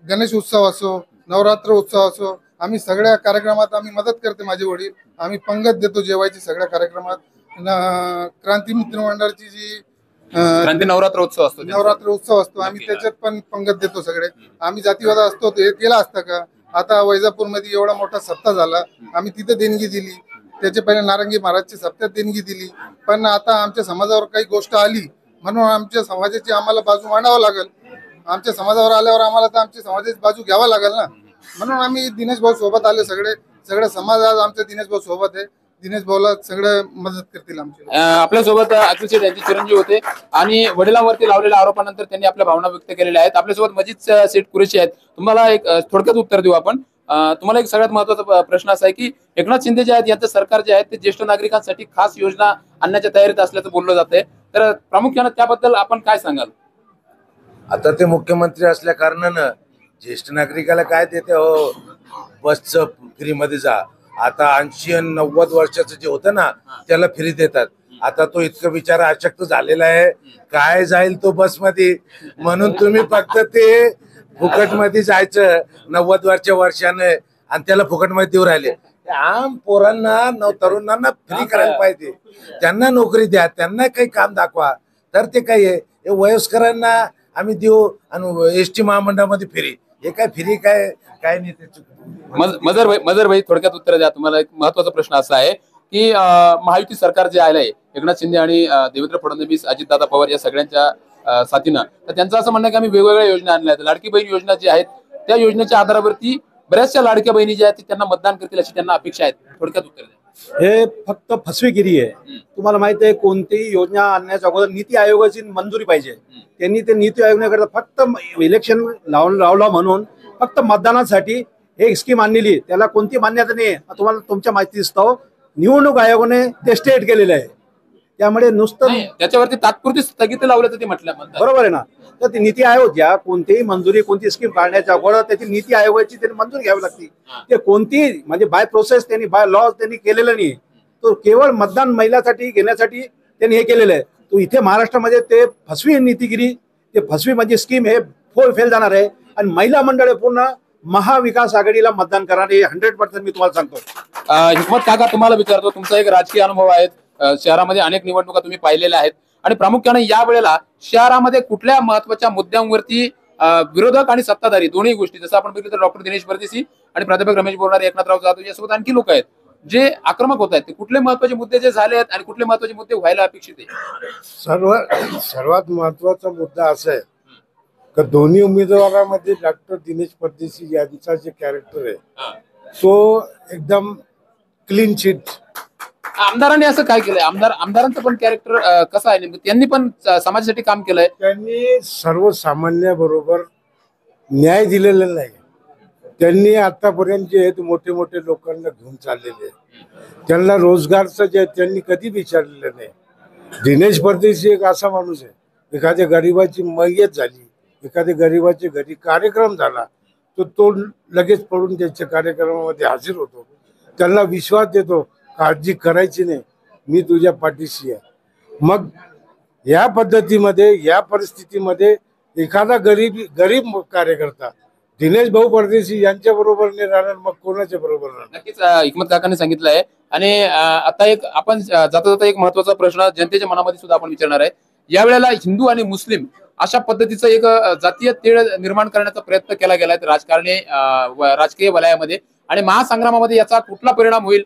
गणेश उत्सव असो, नवरात्र उत्सव असो, आम्ही सगळ्या कार्यक्रमात आम्ही मदत करते. माझे वडील आम्ही पंगत देतो जेवायची सगळ्या कार्यक्रमात. क्रांती मित्र मंडळाची जी क्रांती नवरात्र उत्सव असतो आम्ही त्याच्यात पण पंगत देतो सगळे. आम्ही जातीवाद असतो हे केला असतं का? आता वैजापूर मध्ये एवढा मोठा सप्ताह झाला, आम्ही तिथे देणगी दिली. त्याच्या पहिले नारंगी महाराजच्या सप्त्यात देणगी दिली. पण आता आमच्या समाजावर काही गोष्ट आली म्हणून आमच्या समाजाची आम्हाला बाजू मांडावं लागेल. आमच्या समाजावर आल्यावर आम्हाला तर आमच्या समाजाची बाजू घ्यावा लागेल ना. म्हणून आम्ही दिनेश भाऊ सोबत आले. सगळे समाज आज आमच्या दिनेश भाऊ सोबत आहे. दिनेश भाऊला सगळे मदत करतील आमची. आपल्यासोबत अखिल शेठ यांचे चिरंजीव होते आणि वडिलांवरती लावलेल्या आरोपानंतर त्यांनी आपल्या भावना व्यक्त केलेल्या आहेत. आपल्यासोबत मजीद शेठ कुरेशी आहेत. तुम्हाला एक थोडक्यात उत्तर देऊ आपण. तुम्हाला एक सगळ्यात महत्वाचा प्रश्न असा आहे की एकनाथ शिंदे जे आहेत यांचं सरकार जे आहे ते ज्येष्ठ नागरिकांसाठी खास योजना आणण्याच्या तयारीत असल्याचं बोललं जातंय. तर प्रामुख्याने त्याबद्दल आपण काय सांगाल? आता ते मुख्यमंत्री असल्या कारणानं ज्येष्ठ नागरिकाला काय देते हो, बसचं फ्री मध्ये जा. आता 80 आणि 90 वर्षाचं जे होतं ना त्याला फ्री देतात. आता तो इतकं बिचारा अशक्त झालेला आहे, काय जाईल तो बसमध्ये. म्हणून तुम्ही फक्त ते फुकटमध्ये जायचं 90 वर्षाने आणि त्याला फुकटमध्ये देऊ राहिले. आम पोरांना तरुणांना फ्री करायला पाहिजे. त्यांना नोकरी द्या, त्यांना काही काम दाखवा तर ते काही आहे. वयस्करांना आम्ही देऊ आणि ST महामंडळामध्ये फ्री. हे काय फ्री काय नाही. मजर भाई थोडक्यात उत्तर द्या. तुम्हाला एक महत्वाचा प्रश्न असा आहे की महायुती सरकार जे आलंय एकनाथ शिंदे आणि देवेंद्र फडणवीस, अजितदादा पवार या सगळ्यांच्या साथीनं, तर त्यांचं असं म्हणणं की आम्ही वेगवेगळ्या योजना आणल्या आहेत. लाडकी बहीण योजना जी आहेत त्या योजनेच्या आधारावरती बऱ्याचशा लाडक्या बहिणी ज्या आहेत त्यांना मतदान करतील अशी त्यांना अपेक्षा आहेत. थोडक्यात उत्तर द्या. हे फक्त फसवेगिरी आहे. तुम्हाला माहित आहे कोणतीही योजना आणण्याच्या अगोदर नीती आयोगाची मंजुरी पाहिजे. त्यांनी ते नीती आयोगाकडे फक्त इलेक्शन लावला म्हणून फक्त मतदानासाठी हे स्कीम आणलेली, त्याला कोणती मान्यता नाही. तुम्हाला तुमच्या माहिती दिसतो निवडणूक आयोगाने ते स्टेट केलेलं आहे. त्यामुळे नुसतं त्याच्यावरती तात्पुरती स्थगिती लावल्याचं ते म्हटलं. बरोबर आहे ना. तर ती नीती आयोग ज्या कोणतीही मंजुरी कोणती स्कीम काढण्याच्या अगोदर त्याची नीती आयोगाची त्यांनी मंजुरी घ्यावी लागते. ते कोणती म्हणजे बाय प्रोसेस त्यांनी बाय लॉ त्यांनी केलेलं नाही. तो केवळ मतदान महिलांसाठी घेण्यासाठी त्यांनी हे केलेलं आहे. तो इथे महाराष्ट्रामध्ये ते फसवी नीतिगिरी, ते फसवी म्हणजे स्कीम हे फेल जाणार आहे. आणि महिला मंडळे पूर्ण महाविकास आघाडीला मतदान करणार हे 100% मी तुम्हाला सांगतो. हिकमत काका तुम्हाला विचारतो, तुमचा एक राजकीय अनुभव आहे. शहरामध्ये अनेक निवडणुका तुम्ही पाहिलेल्या आहेत आणि प्रामुख्याने या वेळेला शहरामध्ये कुठल्या महत्वाच्या मुद्द्यांवरती विरोधक आणि सत्ताधारी दोन्ही गोष्टी, जसं आपण बघितलं तर डॉक्टर दिनेश परदेशी आणि प्राध्यापक रमेश बोरणारे, एकनाथराव जाधव यासोबत आणखी लोक आहेत जे आक्रमक होत आहेत, ते कुठले महत्वाचे मुद्दे जे झाले आहेत आणि कुठले महत्वाचे मुद्दे व्हायला अपेक्षित आहे? सर्वात महत्वाचा मुद्दा असा आहे का दोन्ही उमेदवारांमध्ये डॉक्टर दिनेश परदेशी यांचा जे कॅरेक्टर आहे तो एकदम क्लीन चिट. आमदारांनी असं काय केलंय? आमदारांचं पण कॅरेक्टर कसं आहे? त्यांनी पण समाजासाठी काम केलंय. त्यांनी सर्वसामान्य बरोबर न्याय दिलेला नाही. त्यांनी आतापर्यंत जे आहेत मोठे मोठे लोकांना घेऊन चाललेले त्यांना रोजगारचं जे त्यांनी कधी विचारलेलं नाही. दिनेश परदेशी एक असा माणूस आहे, एखाद्या गरीबाची मयत झाली, एखाद्या गरीबाच्या घरी कार्यक्रम झाला तो लगेच पडून त्यांच्या कार्यक्रमामध्ये हजर होतो, त्यांना विश्वास देतो, काळजी करायची नाही, मी तुझ्या पाठीशी आहे. मग या पद्धतीमध्ये या परिस्थितीमध्ये एखादा गरीब कार्यकर्ता दिनेश भाऊ परदेशी यांच्या बरोबर नाही राहणार, मग कोणाच्या बरोबर राहणार? नक्कीच हिकमत काकांनी सांगितलंय. आणि आता एक आपण जाता जाता एक महत्वाचा प्रश्न जनतेच्या मनामध्ये सुद्धा आपण विचारणार आहे. यावेळेला हिंदू आणि मुस्लिम अशा पद्धतीचं एक जातीय तेढ निर्माण करण्याचा प्रयत्न केला गेलाय राजकीय वलयामध्ये, आणि महासंग्रामामध्ये याचा कुठला परिणाम होईल?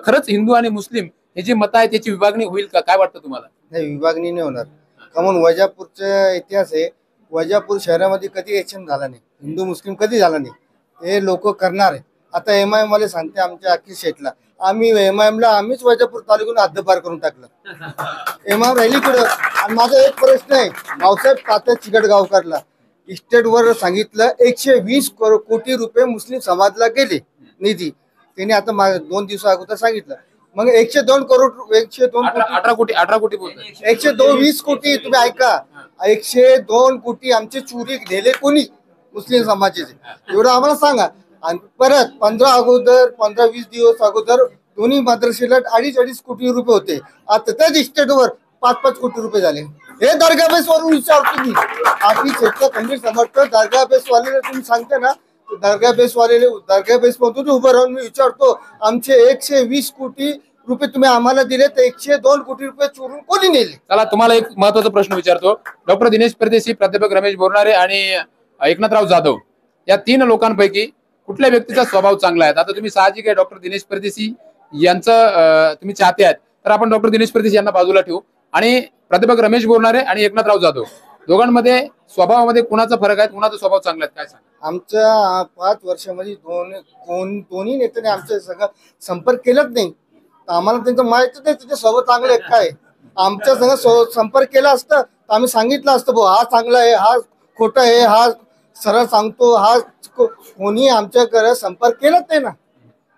खरंच हिंदू आणि मुस्लिम हे जी मतं आहे त्याची विभागणी होईल का? काय वाटतं तुम्हाला? नाही, विभागणी नाही होणार. का म्हणून वजापूरचा इतिहास आहे, वजापूर शहरामध्ये कधी ऍक्शन झाला नाही, हिंदू मुस्लिम कधी झाला नाही. हे लोक करणार आहे. आता MIM वाले सांगते आमच्या अखिल शेठला, आम्ही MIM ला आम्हीच वजापूर तालुक्यातून हद्दपार करून टाकलं. MIM राहिली पुढं. आणि माझा एक प्रश्न आहे, भाऊसाहेब तात्या चिकटगावकरला इस्टेटवर सांगितलं 120 कोटी रुपये मुस्लिम समाजला गेले निधी. त्यांनी आता 2 दिवसा अगोदर सांगितलं. मग 102 कोटी 18 कोटी बोलतोय. 120 कोटी तुम्ही ऐका, 102 कोटी आमचे चोरी नेले कोणी? मुस्लिम समाजाचे. एवढं आम्हाला सांगा. आणि परत 15-20 दिवस अगोदर दोन्ही मद्रसेला 2.5 कोटी रुपये होते. आता त्याच इस्टेटवर 5-5 कोटी रुपये झाले. हे दर्गा बेस वरून विचारतो मी. आपली शेतकरी खंडीर समर्थक दर्गा बेस वालेला तुम्ही सांगते ना, दर्गा बेस मधून उभं राहून मी विचारतो, आमचे 120 कोटी रुपये तुम्ही आम्हाला दिले, तर 102 कोटी रुपये चोरून कोणी नेले? चला तुम्हाला एक महत्वाचा प्रश्न विचारतो. डॉक्टर दिनेश परदेशी, प्राध्यापक रमेश बोरनारे आणि एकनाथराव जाधव या 3 लोकांपैकी कुठल्या व्यक्तीचा स्वभाव चांगला आहे? आता तुम्ही साहजिक आहे डॉक्टर दिनेश परदेशी यांचं तुम्ही चाहते आहेत, तर आपण डॉक्टर दिनेश परदेशी यांना बाजूला ठेवू. आणि प्राध्यापक रमेश बोरनारे आणि एकनाथराव जाधव दोघांमध्ये स्वभावामध्ये कुणाचा फरक आहे, कुणाचा स्वभाव चांगला आहे, काय सांगा? आमच्या 5 वर्षामध्ये दोन्ही नेत्याने आमच्या सगळं संपर्क केलाच नाही. आम्हाला त्यांचं माहिती नाही त्याचे स्वभाव चांगले आहेत काय. आमच्या संग संपर्क केला असतं तर आम्ही सांगितलं असतं, भाऊ हा चांगला आहे, हा खोटा आहे, हा सरळ सांगतो, हा कोणी आमच्याकडे संपर्क केलाच नाही ना.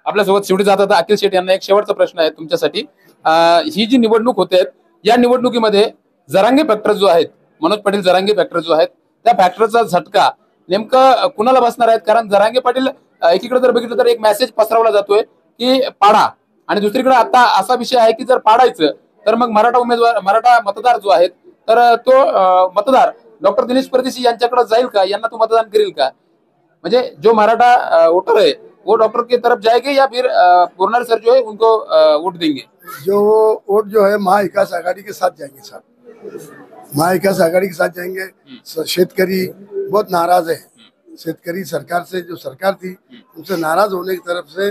आपल्यासोबत शेवटी जातात अखिल शेठ यांना एक शेवटचा प्रश्न आहे तुमच्यासाठी. ही जी निवडणूक होते, या निवडणुकीमध्ये जरांगे फॅक्टर जो आहेत, मनोज पाटील जरांगे फॅक्टर जो आहेत, त्या फॅक्टरचा झटका नेमकं कुणाला बसणार आहेत? कारण जरांगे पाटील एकीकडे जर बघितलं तर एक मेसेज पसरवला जातोय की पाडा, आणि दुसरीकडे आता असा विषय आहे की जर पाडायचं तर मग मराठा मतदार जो आहेत, तर तो मतदार डॉक्टर दिनेश परदेशी यांच्याकडे जाईल का? यांना तो मतदान करेल का? म्हणजे जो मराठा वोटर है वो डॉक्टर की तरफ जाएंगे या फिर बोरनारे सर जो है उनको वोट देंगे? जो वोट जो है महाविकास आघाड़ी के साथ जाएंगे साहब, महाविकास आघाड़ी के साथ जाएंगे. शेतकरी बहुत नाराज है, शेतकरी सरकार से, जो सरकार थी उनसे नाराज होने की तरफ से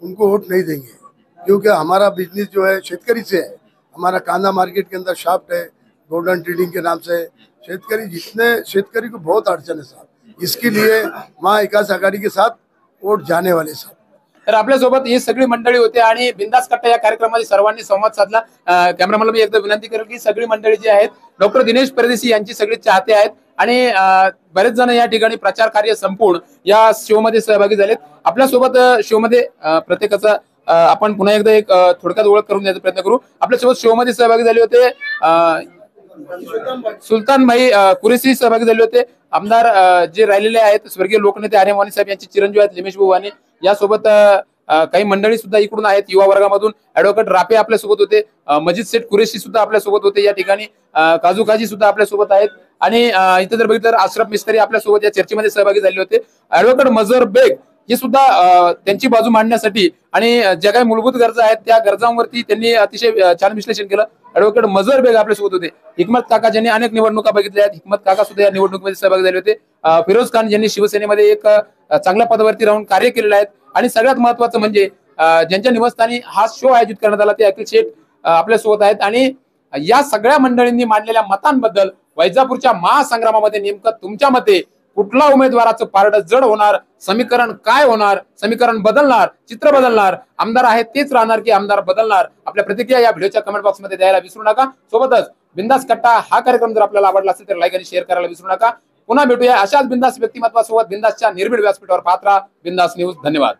उनको वोट नहीं देंगे, क्योंकि हमारा बिजनेस जो है शेतकरी से है. हमारा कांदा मार्केट के अंदर शॉप है गोल्डन ट्रेडिंग के नाम से. शेतकरी को बहुत अड़चन है साहब, इसके लिए महाविकास आघाड़ी के साथ वोट जाने वाले साहब. तर आपल्यासोबत ही सगळी मंडळी होते आणि बिंदास कट्टा या कार्यक्रमामध्ये सर्वांनी संवाद साधला. कॅमेरामॅनला मी एकदा विनंती करेल की सगळी मंडळी जी आहेत डॉक्टर दिनेश परदेशी यांची सगळी चाहते आहेत, आणि बरेच जण या ठिकाणी प्रचार कार्य संपूर्ण या शो मध्ये सहभागी झालेत. आपल्यासोबत शो मध्ये प्रत्येकाचा आपण पुन्हा एकदा एक थोडक्यात ओळख करून द्यायचा प्रयत्न करू. आपल्यासोबत शो मध्ये सहभागी झाले होते सुलतान भाई कुरेशी सहभागी झाले होते. आमदार जे राहिलेले आहेत स्वर्गीय लोकनेते आर्य वाणी साहेब यांचे चिरंजीव आहेत लिमेश भाऊ वाणी. यासोबत काही मंडळी सुद्धा इकडून आहेत युवा वर्गामधून. ऍडव्होकेट रापे आपल्यासोबत होते, मजीद सेठ कुरेशी सुद्धा आपल्यासोबत होते या ठिकाणी, काजू काजी सुद्धा आपल्यासोबत आहेत, आणि इथे जर बघितलं तर अशरफ मिस्त्री आपल्यासोबत या चर्चेमध्ये सहभागी झाले होते. ऍडव्होकेट मजहर बेग हे सुद्धा त्यांची बाजू मांडण्यासाठी आणि ज्या काही मूलभूत गरजा आहेत त्या गरजांवरती त्यांनी अतिशय छान विश्लेषण केलं. ऍडव्होकेट मजहर बेग आपल्यासोबत होते. हिकमत काका ज्यांनी अनेक निवडणुका बघितल्या आहेत, हिकमत काका सुद्धा या निवडणुकीमध्ये सहभागी झाले होते. फिरोज खान ज्यांनी शिवसेनेमध्ये एक चांगल्या पदावरती राहून कार्य केलेलं आहे, आणि सगळ्यात महत्वाचं म्हणजे ज्यांच्या निवासस्थानी हा शो आयोजित करण्यात आला ते अखिल शेठ आपल्यासोबत आहेत. आणि या सगळ्या मंडळींनी मांडलेल्या मतांबद्दल वैजापूरच्या महासंग्रामामध्ये नेमकं तुमच्या मते कुठला उमेदवाराचं पारडं जड होणार, समीकरण काय होणार, समीकरण बदलणार, चित्र बदलणार, आमदार आहेत तेच राहणार की आमदार बदलणार? आपल्या प्रतिक्रिया या व्हिडिओच्या कमेंट बॉक्स मध्ये द्यायला विसरू नका. सोबतच बिंदास कट्टा हा कार्यक्रम जर आपल्याला आवडला असेल तर लाईक आणि शेअर करायला विसरू नका. पुन्हा भेटूया अशाच बिंदास व्यक्तिमत्वासोबत बिंदासच्या निर्भीड व्यासपीठावर. पात्रा बिंदास न्यूज. धन्यवाद.